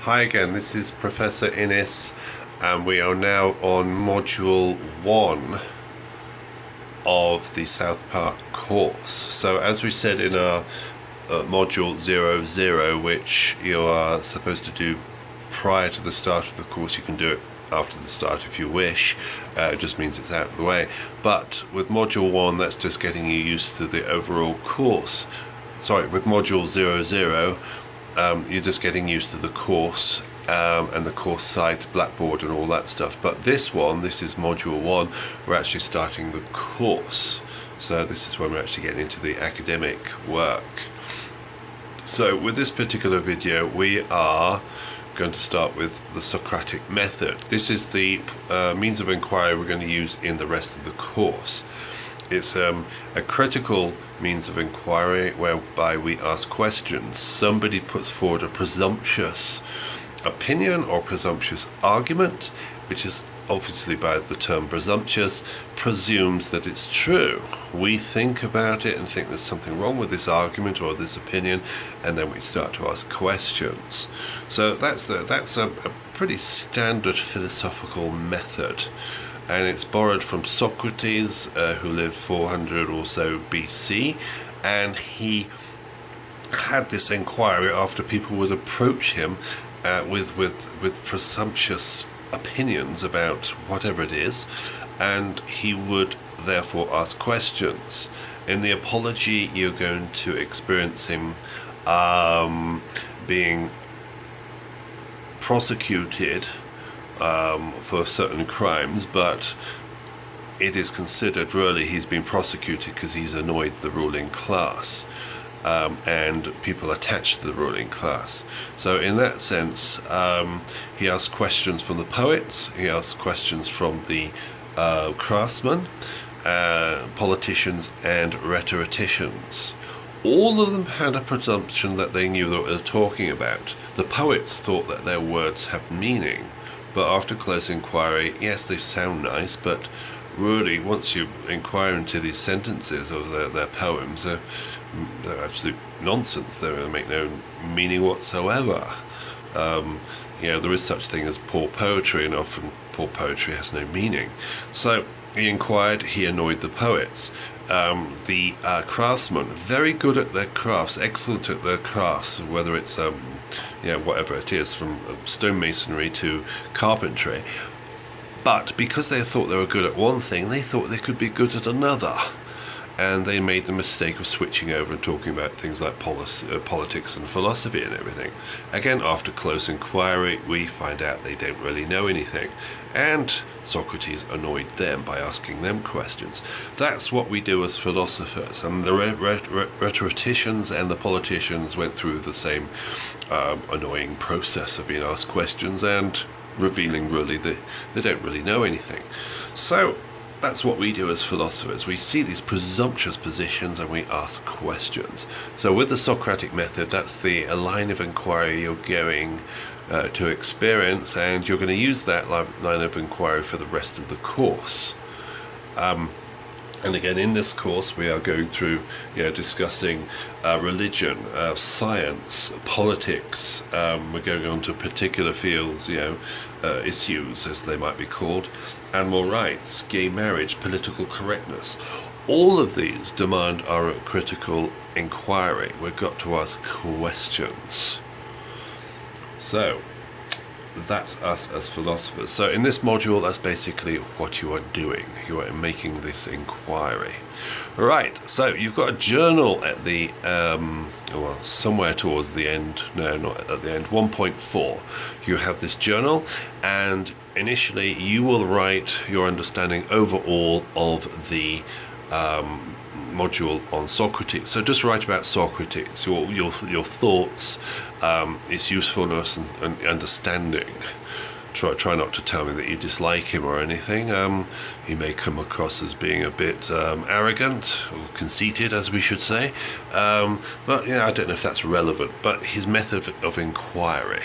Hi again, this is Professor Innes, and we are now on Module 1 of the SouthPark course. So as we said in our Module 00, which you are supposed to do prior to the start of the course, you can do it after the start if you wish. It just means it's out of the way. But with Module 1, that's just getting you used to the overall course. Sorry, with Module 00, you're just getting used to the course and the course site, Blackboard and all that stuff. But this is Module 1, we're actually starting the course. So this is when we're actually getting into the academic work. So with this particular video, we are going to start with the Socratic method. This is the means of inquiry we're going to use in the rest of the course. It's a critical means of inquiry whereby we ask questions. Somebody puts forward a presumptuous opinion or presumptuous argument, which is obviously, by the term presumptuous, presumes that it's true. We think about it and think there's something wrong with this argument or this opinion, and then we start to ask questions. So that's a pretty standard philosophical method. And it's borrowed from Socrates, who lived 400 or so BC, and he had this inquiry after people would approach him with presumptuous opinions about whatever it is, and he would therefore ask questions. In the Apology, you're going to experience him being prosecuted for certain crimes, but it is considered really he's been prosecuted because he's annoyed the ruling class, and people attached to the ruling class. So in that sense, he asks questions from the poets, he asks questions from the craftsmen, politicians and rhetoricians. All of them had a presumption that they knew what they were talking about. The poets thought that their words have meaning, but after close inquiry, yes, they sound nice, but really, once you inquire into these sentences of their poems, they're absolute nonsense. They make no meaning whatsoever. There is such thing as poor poetry, and often poor poetry has no meaning. So he inquired, he annoyed the poets. The craftsmen, very good at their crafts, excellent at their crafts, whether it's whatever it is, from stonemasonry to carpentry. But because they thought they were good at one thing, they thought they could be good at another. And they made the mistake of switching over and talking about things like politics and philosophy and everything. Again, after close inquiry, we find out they don't really know anything. And Socrates annoyed them by asking them questions. That's what we do as philosophers. And the rhetoricians and the politicians went through the same annoying process of being asked questions and revealing really that they don't really know anything. So that's what we do as philosophers. We see these presumptuous positions and we ask questions. So with the Socratic method, that's the line of inquiry you're going to experience, and you're going to use that line of inquiry for the rest of the course. And again, in this course, we are going through, discussing religion, science, politics. We're going on to particular fields, issues, as they might be called, animal rights, gay marriage, political correctness. All of these demand our critical inquiry. We've got to ask questions. So that's us as philosophers. So in this module, that's basically what you are doing. You are making this inquiry. Right, so you've got a journal at the, somewhere towards the end, no, not at the end, 1.4. You have this journal, and initially you will write your understanding overall of the module on Socrates. So just write about Socrates, your thoughts, its usefulness and understanding. Try not to tell me that you dislike him or anything. He may come across as being a bit arrogant or conceited, as we should say. But I don't know if that's relevant. But his method of inquiry.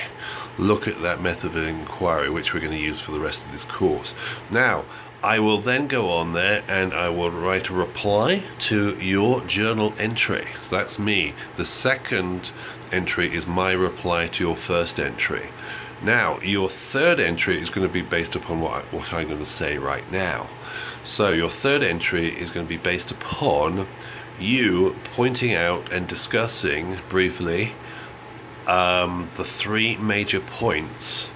Look at that method of inquiry, which we're going to use for the rest of this course. Now, I will then go on there and I will write a reply to your journal entry. So that's me. The second entry is my reply to your first entry. Now, your third entry is going to be based upon what I'm going to say right now. So your third entry is going to be based upon you pointing out and discussing briefly the three major points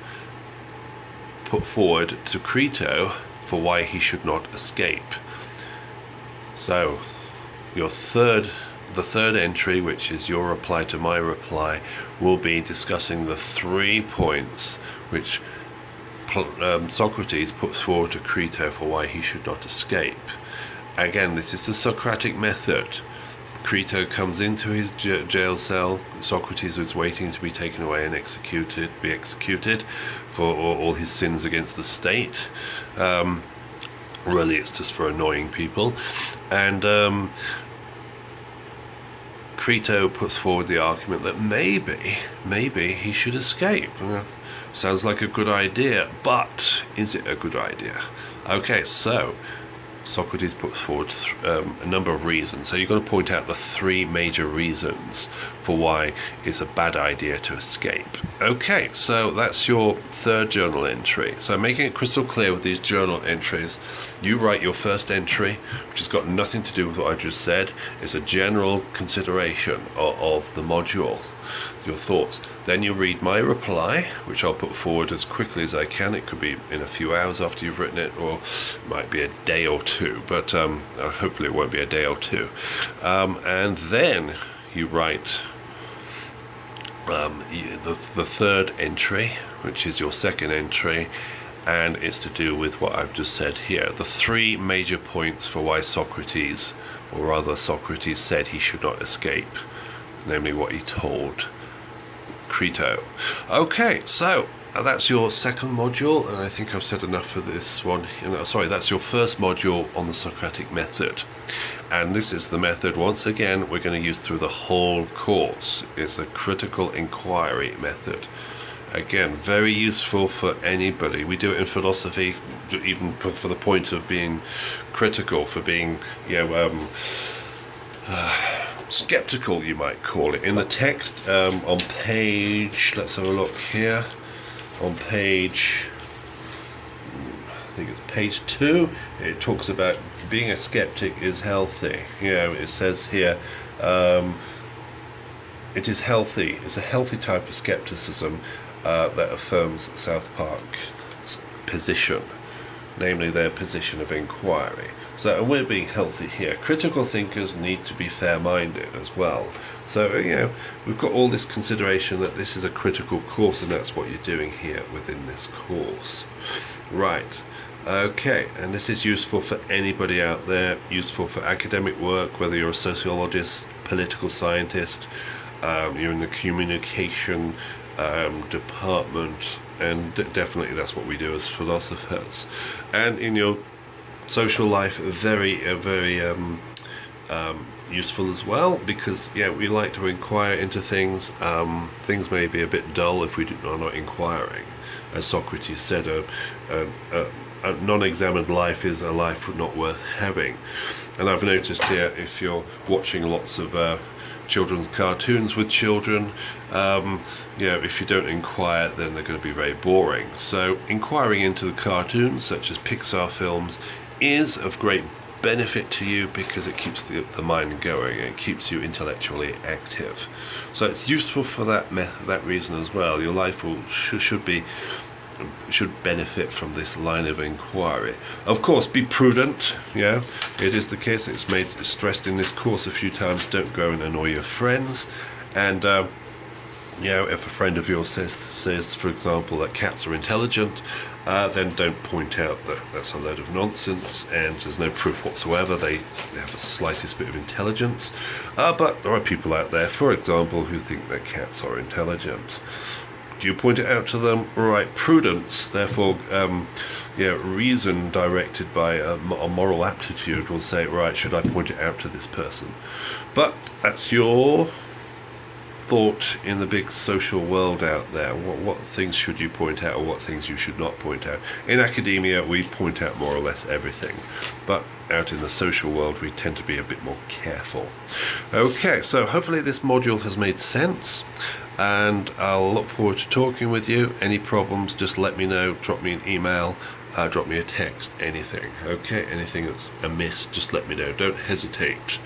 put forward to Crito for why he should not escape. So the third entry, which is your reply to my reply, will be discussing the 3 points which Socrates puts forward to Crito for why he should not escape. Again, this is the Socratic method. Crito comes into his jail cell. Socrates is waiting to be taken away and be executed for all his sins against the state. Really, it's just for annoying people. And Crito puts forward the argument that maybe he should escape. Sounds like a good idea, but is it a good idea? Okay, so Socrates puts forward a number of reasons. So you're going to point out the 3 major reasons for why it's a bad idea to escape. Okay, so that's your third journal entry. So making it crystal clear with these journal entries, you write your first entry, which has got nothing to do with what I just said. It's a general consideration of the module, your thoughts. Then you read my reply, which I'll put forward as quickly as I can. It could be in a few hours after you've written it, or it might be a day or two, but hopefully it won't be a day or two. And then you write the third entry, which is your second entry, and it's to do with what I've just said here. The 3 major points for why Socrates, or rather Socrates, said he should not escape, namely what he told Crito. Okay, so that's your second module, and I think I've said enough for this one. Sorry, that's your first module on the Socratic method. And this is the method, once again, we're going to use through the whole course. It's a critical inquiry method. Again, very useful for anybody. We do it in philosophy, even for the point of being critical, for being, skeptical, you might call it. In the text, on page, let's have a look here, on page, I think it's page 2, it talks about being a skeptic is healthy. It says here, it is healthy. It's a healthy type of skepticism that affirms SouthPark's position, namely their position of inquiry. So, and we're being healthy here. Critical thinkers need to be fair-minded as well. So, we've got all this consideration that this is a critical course, and that's what you're doing here within this course. Right. Okay, and this is useful for anybody out there, useful for academic work, whether you're a sociologist, political scientist, you're in the communication department, and definitely that's what we do as philosophers. And in your social life, very useful as well, because we like to inquire into things. Things may be a bit dull if we are not inquiring. As Socrates said, a non-examined life is a life not worth having. And I've noticed here, if you're watching lots of children's cartoons with children, if you don't inquire, then they're going to be very boring. So inquiring into the cartoons, such as Pixar films, is of great benefit to you because it keeps the mind going. It keeps you intellectually active. So it's useful for that reason as well. Your life should benefit from this line of inquiry. Of course, be prudent. It is the case. It's stressed in this course a few times. Don't go and annoy your friends. And if a friend of yours says, for example, that cats are intelligent, then don't point out that that's a load of nonsense and there's no proof whatsoever they have the slightest bit of intelligence. But there are people out there, for example, who think that cats are intelligent. Do you point it out to them? Right, prudence, therefore, reason directed by a moral aptitude will say, right, should I point it out to this person? But that's your thought in the big social world out there? What things should you point out, or what things you should not point out? In academia, we point out more or less everything, but out in the social world, we tend to be a bit more careful. Okay, so hopefully this module has made sense, and I'll look forward to talking with you. Any problems, just let me know. Drop me an email, drop me a text, anything. Okay, anything that's amiss, just let me know. Don't hesitate,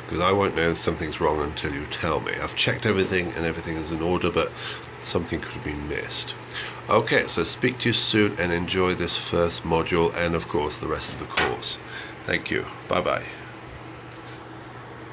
because I won't know something's wrong until you tell me. I've checked everything and everything is in order, but something could have been missed. Okay, so speak to you soon, and enjoy this first module and of course the rest of the course. Thank you. Bye bye.